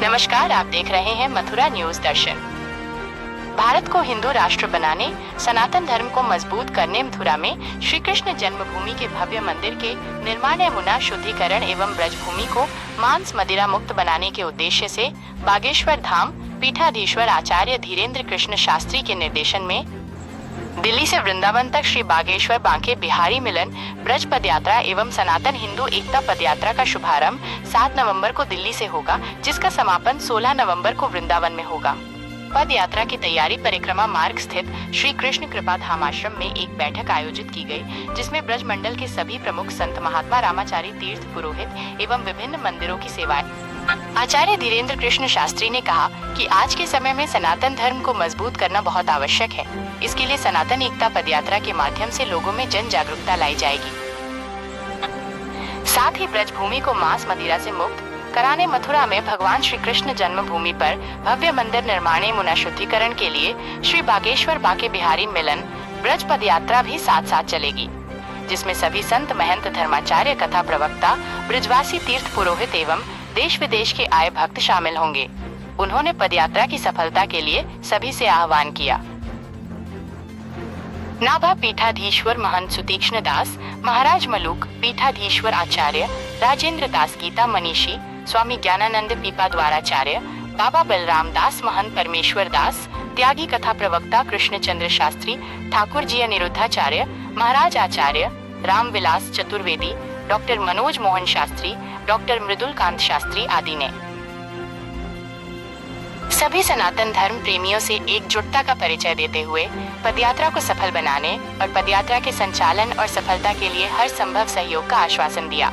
नमस्कार, आप देख रहे हैं मथुरा न्यूज दर्शन। भारत को हिंदू राष्ट्र बनाने, सनातन धर्म को मजबूत करने मथुरा में श्री कृष्ण जन्मभूमि के भव्य मंदिर के निर्माण यमुना शुद्धिकरण एवं ब्रजभूमि को मांस मदिरा मुक्त बनाने के उद्देश्य से बागेश्वर धाम पीठाधीश्वर आचार्य धीरेन्द्र कृष्ण शास्त्री के निर्देशन में दिल्ली से वृंदावन तक श्री बागेश्वर बांके बिहारी मिलन ब्रज पदयात्रा एवं सनातन हिंदू एकता पदयात्रा का शुभारंभ 7 नवंबर को दिल्ली से होगा, जिसका समापन 16 नवंबर को वृंदावन में होगा। पद यात्रा की तैयारी परिक्रमा मार्ग स्थित श्री कृष्ण कृपा धाम आश्रम में एक बैठक आयोजित की गई, जिसमें ब्रज मंडल के सभी प्रमुख संत महात्मा रामाचारी तीर्थ पुरोहित एवं विभिन्न मंदिरों की सेवाएं। आचार्य धीरेन्द्र कृष्ण शास्त्री ने कहा कि आज के समय में सनातन धर्म को मजबूत करना बहुत आवश्यक है। इसके लिए सनातन एकता पदयात्रा के माध्यम से लोगों में जन जागरूकता लाई जाएगी। साथ ही ब्रजभूमि को मांस मदिरा से मुक्त कराने मथुरा में भगवान श्री कृष्ण जन्मभूमि पर भव्य मंदिर निर्माण यमुना शुद्धिकरण के लिए श्री बागेश्वर बांके बिहारी मिलन ब्रज पदयात्रा भी साथ साथ चलेगी, जिसमें सभी संत महंत धर्माचार्य कथा प्रवक्ता ब्रजवासी तीर्थ पुरोहित एवं देश विदेश के आए भक्त शामिल होंगे। उन्होंने पदयात्रा की सफलता के लिए सभी से आह्वान किया। नाभा पीठाधीश्वर महंत सुतीक्ष्ण दास महाराज मलुक पीठाधीश्वर आचार्य राजेंद्र दास गीता मनीषी स्वामी ज्ञानानंद पीपा द्वाराचार्य बाबा बलराम दास महंत परमेश्वर दास त्यागी कथा प्रवक्ता कृष्णचंद्र शास्त्री ठाकुर जी अनिरुद्धाचार्य महाराज आचार्य राम विलास चतुर्वेदी डॉक्टर मनोज मोहन शास्त्री डॉक्टर मृदुल कांत शास्त्री आदि ने सभी सनातन धर्म प्रेमियों से एकजुटता का परिचय देते हुए पदयात्रा को सफल बनाने और पदयात्रा के संचालन और सफलता के लिए हर संभव सहयोग का आश्वासन दिया।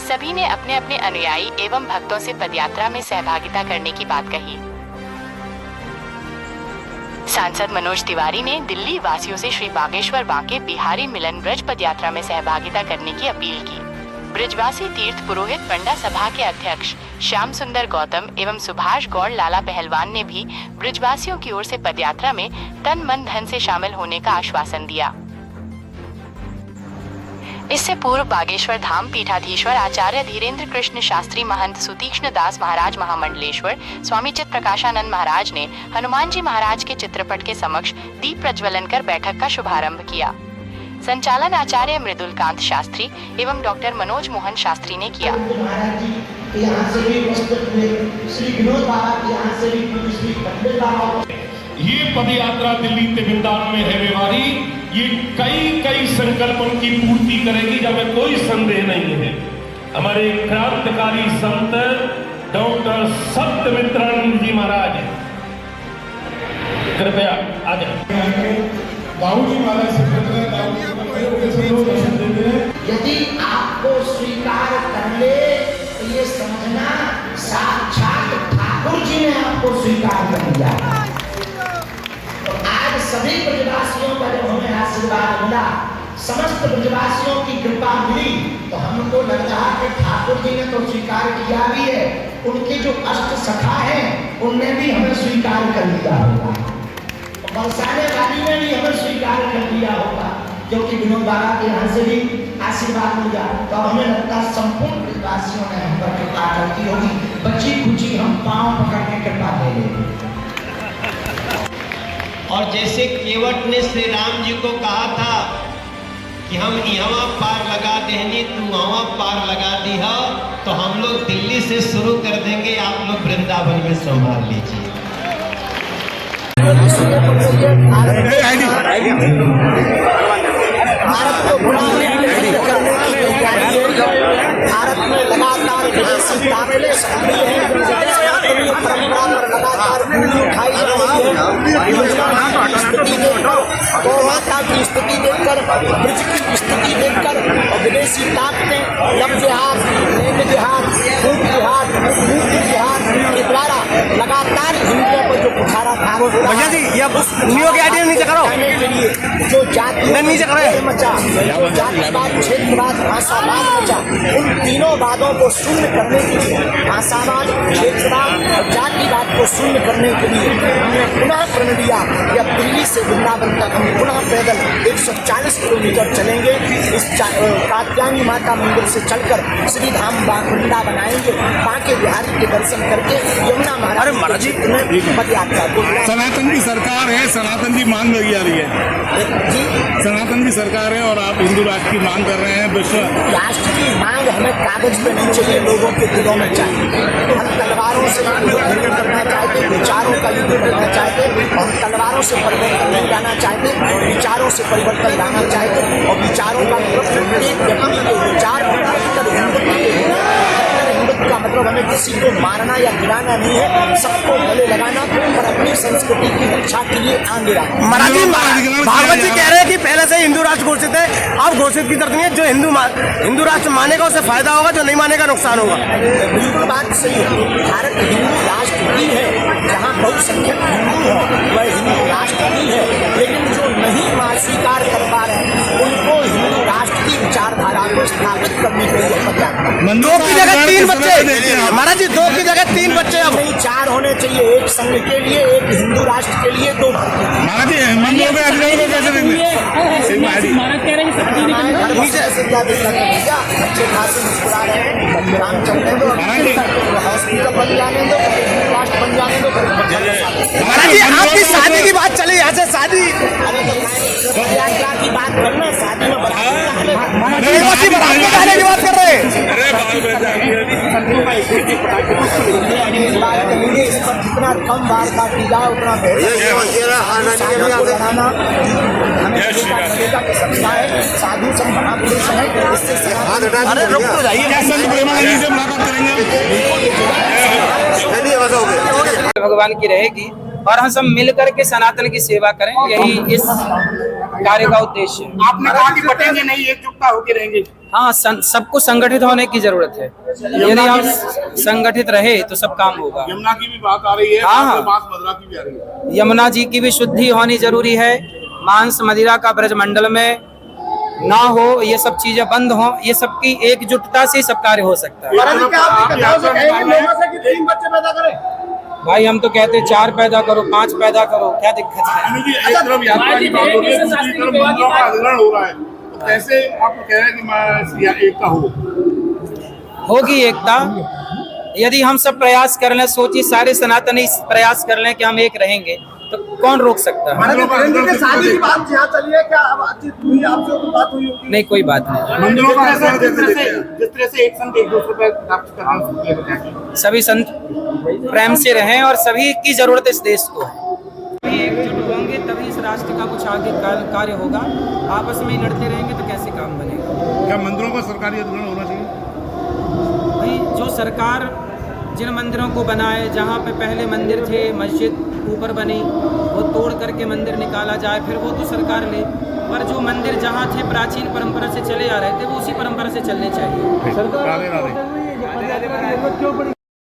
सभी ने अपने अपने अनुयायी एवं भक्तों से पदयात्रा में सहभागिता करने की बात कही। सांसद मनोज तिवारी ने दिल्ली वासियों से श्री बागेश्वर बांके बिहारी मिलन ब्रज पदयात्रा में सहभागिता करने की अपील की। ब्रजवासी तीर्थ पुरोहित पंडा सभा के अध्यक्ष श्याम सुंदर गौतम एवं सुभाष गौड़ लाला पहलवान ने भी ब्रजवासियों की ओर से पदयात्रा में तन मन धन से शामिल होने का आश्वासन दिया। इससे पूर्व बागेश्वर धाम पीठाधीश्वर आचार्य धीरेन्द्र कृष्ण शास्त्री महंत सुतीक्ष्ण दास महाराज महामंडलेश्वर स्वामी चित्त प्रकाशानंद महाराज ने हनुमान जी महाराज के चित्रपट के समक्ष दीप प्रज्वलन कर बैठक का शुभारंभ किया। संचालन आचार्य मृदुल कांत शास्त्री एवं डॉक्टर मनोज मोहन शास्त्री ने किया। ये पदयात्रा दिल्ली से वृंदावन में है व्यवहारी, ये कई संकल्पों की पूर्ति करेगी, जब कोई संदेह नहीं है। हमारे क्रांतिकारी संत डॉक्टर सत्यमित्रानंद जी महाराज कृपया आ जाए। बाबूजी महाराज यदि आपको स्वीकार कर ले तो ये समझना साक्षात ठाकुर जी ने आपको स्वीकार कर लिया। तो आज सभी ब्रजवासियों का जब हमें आशीर्वाद मिला, समस्त ब्रजवासियों की कृपा मिली, तो हमको लगता है कि ठाकुर जी ने तो स्वीकार किया भी है, उनके जो अष्ट सखा हैं उनने भी हमें स्वीकार कर लिया होगा, बरसाने वाली ने भी हमें स्वीकार कर लिया होगा, क्योंकि विनोद बाबा के यहाँ से भी आशीर्वाद मिला। तो हमें लगता है संपूर्ण ब्रजवासियों ने हम पर कृपा करती होगी, बची खुची हम पांव पकड़ के कृपा दे लेंगे। और जैसे केवट ने श्री राम जी को कहा था कि हम यहाँ पार लगा देंगे, तू वहाँ पार लगा दी हो, तो हम लोग दिल्ली से शुरू कर देंगे, आप लोग वृंदावन में संभाल लीजिए। भारत को बुलाने भारत में लगातार विदेशी दाखिले सक्रिय हैं, परंपरा पर लगातार पूरी उठाई जा रही है। गौमाता की स्थिति देखकर, ब्रज की स्थिति देखकर और विदेशी ताकतें लब जिहाद, नेम जिहाद, खूब जिहाद, मूर्ति जिहाद के द्वारा लगातार हिंदुओं को जो बुखारा था नीचे करो के लिए जो जाति मचा, जो जातिवाद, क्षेत्रवाद, भाषावाद मचा, उन तीनों वादों को शून्य करने के लिए भाषावाद, क्षेत्रवाद और जातिवाद को शून्य करने के लिए हमने पुनः प्रण लिया कि अब दिल्ली से वृंदावन तक हम पुनः पैदल 140 किलोमीटर चलेंगे। इस कात्यायनी माता मंदिर से चलकर श्री धाम वृंदावन आएंगे, बांके बिहारी के दर्शन करके यमुना महाराज जी पद यात्रा को। सनातन की सरकार है, सनातन की मांग लगी जा रही है जी, सनातन की सरकार है और आप हिंदू राष्ट्र की मांग कर रहे हैं। विश्व राष्ट्र की मांग हमें कागज पे नहीं चाहिए, लोगों के दिलों में चाहिए। हम तलवारों से युद्ध करना चाहते, विचारों का युद्ध करना चाहते, हम तलवारों से परिवर्तन नहीं लाना चाहते, विचारों से परिवर्तन लाना चाहते। और विचारों का मतलब प्रत्येक व्यक्ति के विचार हिंदुत्व का मतलब हमें किसी को मारना या गिराना नहीं है, सबको गले लगाना और अपनी संस्कृति की रक्षा के लिए आगे रहना। भागवत जी कह रहे हैं कि पहले से हिंदू राष्ट्र घोषित है, अब घोषित की तरफ नहीं है। जो हिंदू राष्ट्र मानेगा उसे फायदा होगा, जो नहीं मानेगा नुकसान होगा। बिल्कुल बात सही है। भारत हिंदू राष्ट्र ही है, जहाँ बहुसंख्यक हिंदू है वह हिंदू राष्ट्र ही है। लेकिन जो नहीं स्वीकार कर पा रहे हैं उनको हिंदू राष्ट्र की विचारधारा को स्थापित करने के लिए दो की जगह 3 बच्चे, महाराज जी 2 की जगह 3 बच्चे, अब नहीं 4 होने चाहिए, एक संघ के लिए, एक हिंदू राष्ट्र के लिए, 2 महाराज जी मंदिरों में अधिकारी को कैसे देंगे? अच्छे खासे मुस्कुरा रहे हैं, काम चल रहे दो, हॉस्पिटल बन जाने दो, राष्ट्र बन जाने दो। महाराज जी आपकी शादी की बात चली, यहाँ से शादी यात्रा की बात करना, शादी में की बात कर रहे हैं। इस पर जितना कम बार काटी जाए उतना साधु संत महापुरुष है, इससे से मुलाकात करेंगे। भगवान की रहेगी और हम सब मिल करके सनातन की सेवा करें, यही इस कार्य का उद्देश्य है। आपने कहा कि बटेंगे नहीं, एकजुटता होकर रहेंगे। हाँ, सबको संगठित होने की जरूरत है। यदि हम संगठित रहे तो सब काम होगा। यमुना की भी बात आ रही है, हाँ, बात मदुरा की भी आ रही है। यमुना जी की भी शुद्धि होनी जरूरी है। मांस मदिरा का ब्रजमंडल में ना हो, ये सब चीजें बंद हो, ये सबकी एकजुटता से सब कार्य हो सकता है। भाई हम तो कहते 4 पैदा करो, 5 पैदा करो, क्या दिक्कत है? एक तरफ यात्रा की बात हो रही है, दूसरी तरफ मंदिरों का अधिग्रहण हो रहा है, तो कैसे आप कह रहे हैं कि एकता होगी एकता यदि हम सब प्रयास कर लें। सोचिए सारे सनातनी प्रयास कर लें कि हम एक रहेंगे तो कौन रोक सकता है? शादी की बात यहाँ चली है, क्या बातचीत हुई आपसे? बात हुई होगी? नहीं, कोई बात नहीं। मंदिरों का जिस तरह से एक संत एक दूसरे पर प्राप्त करना, सभी संत प्रेम से रहें और सभी की जरूरत इस देश को है। सभी एकजुट होंगे तभी इस राष्ट्र का कुछ आगे कार्य होगा। आपस में लड़ते रहेंगे तो कैसे काम बनेगा? क्या मंदिरों का सरकारी अधिग्रहण होना चाहिए? भाई जो सरकार जिन मंदिरों को बनाए, जहाँ पे पहले मंदिर थे, मस्जिद ऊपर बनी, वो तोड़ करके मंदिर निकाला जाए, फिर वो तो सरकार ले। पर जो मंदिर जहाँ थे प्राचीन परंपरा से चले आ रहे थे वो उसी परंपरा से चलने चाहिए। राधे राधे।